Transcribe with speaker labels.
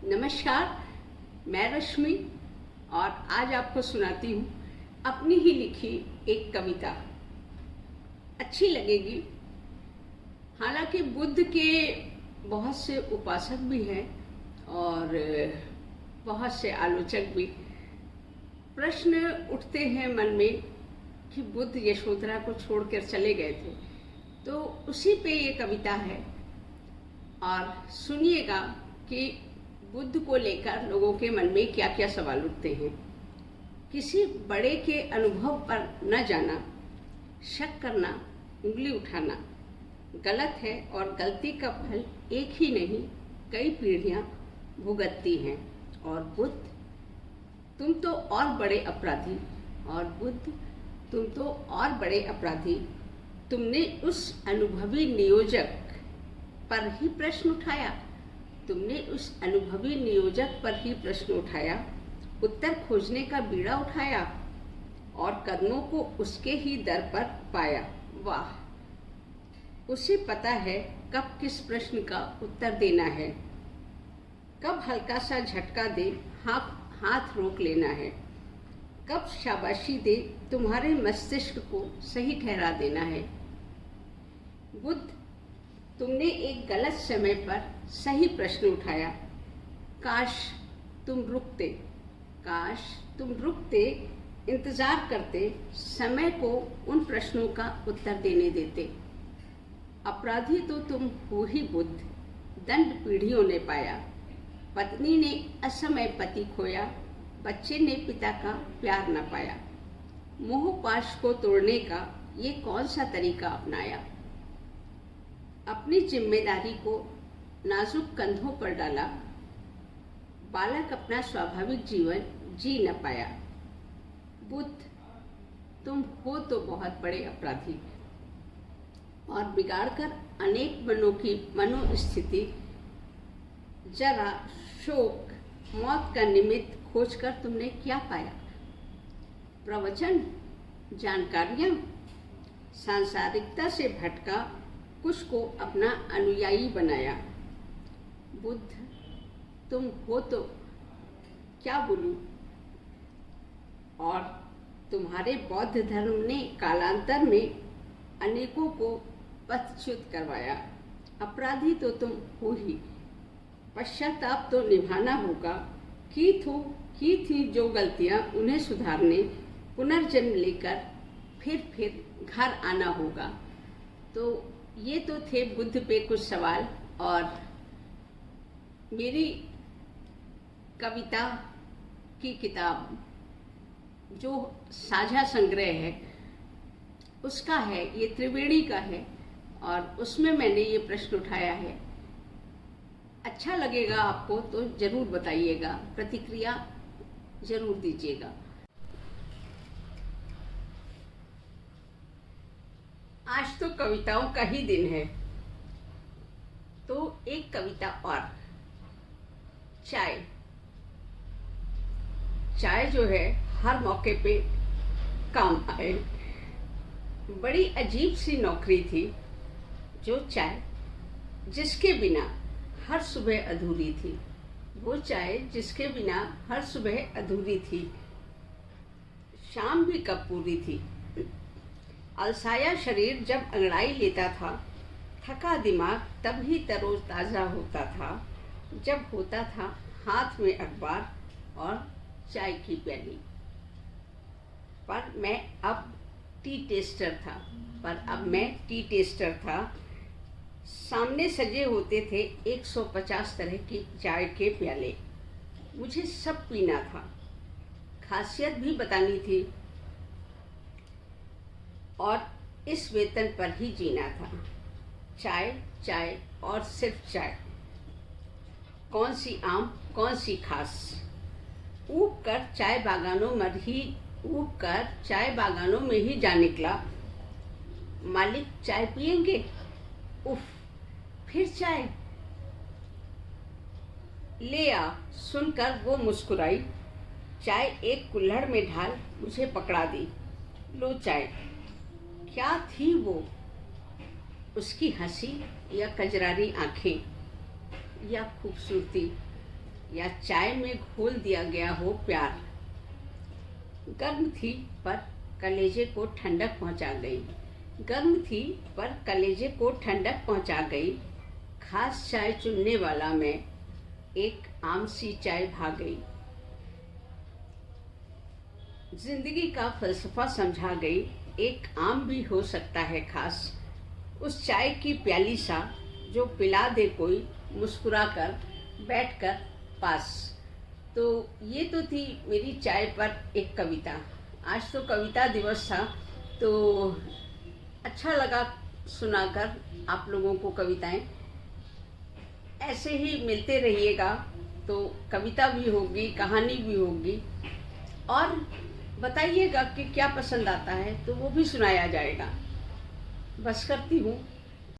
Speaker 1: नमस्कार, मैं रश्मि और आज आपको सुनाती हूँ अपनी ही लिखी एक कविता। अच्छी लगेगी। हालांकि बुद्ध के बहुत से उपासक भी हैं और बहुत से आलोचक भी। प्रश्न उठते हैं मन में कि बुद्ध यशोधरा को छोड़कर चले गए थे, तो उसी पे ये कविता है। और सुनिएगा कि बुद्ध को लेकर लोगों के मन में क्या क्या सवाल उठते हैं। किसी बड़े के अनुभव पर न जाना, शक करना, उंगली उठाना गलत है और गलती का फल एक ही नहीं, कई पीढ़ियां भुगतती हैं। और बुद्ध, तुम तो और बड़े अपराधी। और बुद्ध, तुम तो और बड़े अपराधी। तुमने उस अनुभवी नियोजक पर ही प्रश्न उठाया। तुमने उस अनुभवी नियोजक पर ही प्रश्न उठाया, उत्तर खोजने का बीड़ा उठाया और कदमों को उसके ही दर पर पाया। वाह! उसे पता है कब किस प्रश्न का उत्तर देना है, कब हल्का सा झटका दे हाथ रोक लेना है, कब शाबाशी दे तुम्हारे मस्तिष्क को सही ठहरा देना है। बुद्ध, तुमने एक गलत समय पर सही प्रश्न उठाया। काश तुम रुकते, काश तुम रुकते, इंतजार करते, समय को उन प्रश्नों का उत्तर देने देते। अपराधी तो तुम हो ही बुद्ध, दंड पीढ़ियों ने पाया। पत्नी ने असमय पति खोया, बच्चे ने पिता का प्यार न पाया। मोह पाश को तोड़ने का ये कौन सा तरीका अपनाया। अपनी जिम्मेदारी को नाजुक कंधों पर डाला, बालक अपना स्वाभाविक जीवन जी न पाया। बुद्ध, तुम हो तो बहुत बड़े अपराधी और बिगाड़कर अनेक मनों की मनोस्थिति, जरा शोक, मौत का निमित्त खोजकर तुमने क्या पाया। प्रवचन, जानकारियां, सांसारिकता से भटका, कुछ को अपना अनुयायी बनाया। बुद्ध, तुम हो तो क्या बोलूं। और तुम्हारे बौद्ध धर्म ने कालांतर में अनेकों को पथच्युत करवाया। अपराधी तो तुम हो ही, पश्चाताप तो निभाना होगा। की थी जो गलतियां, उन्हें सुधारने पुनर्जन्म लेकर फिर घर आना होगा। तो ये तो थे बुद्ध पे कुछ सवाल। और मेरी कविता की किताब जो साझा संग्रह है उसका है, ये त्रिवेणी का है और उसमें मैंने ये प्रश्न उठाया है। अच्छा लगेगा आपको तो जरूर बताइएगा, प्रतिक्रिया जरूर दीजिएगा। आज तो कविताओं का ही दिन है, तो एक कविता और। चाय। चाय जो है हर मौके पे काम आए। बड़ी अजीब सी नौकरी थी जो चाय, जिसके बिना हर सुबह अधूरी थी। वो चाय जिसके बिना हर सुबह अधूरी थी, शाम भी कब पूरी थी। अलसाया शरीर जब अंगड़ाई लेता था, थका दिमाग तब ही तरोताज़ा होता था, जब होता था हाथ में अखबार और चाय की प्याली। पर अब मैं टी टेस्टर था। सामने सजे होते थे 150 तरह की चाय के प्याले। मुझे सब पीना था, खासियत भी बतानी थी और इस वेतन पर ही जीना था। चाय चाय और सिर्फ चाय, कौन सी आम कौन सी खास। ऊब कर चाय बागानों में ही जा निकला। मालिक चाय पिएंगे, उफ, फिर चाय ले आ। सुनकर वो मुस्कुराई, चाय एक कुल्हड़ में ढाल मुझे पकड़ा दी। लो चाय। क्या थी वो, उसकी हंसी या कजरारी आंखें या खूबसूरती, या चाय में घोल दिया गया हो प्यार। गर्म थी पर कलेजे को ठंडक पहुंचा गई। गर्म थी पर कलेजे को ठंडक पहुंचा गई। खास चाय चुनने वाला मैं, एक आम सी चाय भा गई। जिंदगी का फलसफा समझा गई, एक आम भी हो सकता है खास। उस चाय की प्याली सा जो पिला दे कोई मुस्कुराकर बैठकर पास। तो ये तो थी मेरी चाय पर एक कविता। आज तो कविता दिवस था, तो अच्छा लगा सुनाकर आप लोगों को कविताएं। ऐसे ही मिलते रहिएगा, तो कविता भी होगी, कहानी भी होगी, और बताइएगा कि क्या पसंद आता है तो वो भी सुनाया जाएगा। बस करती हूँ।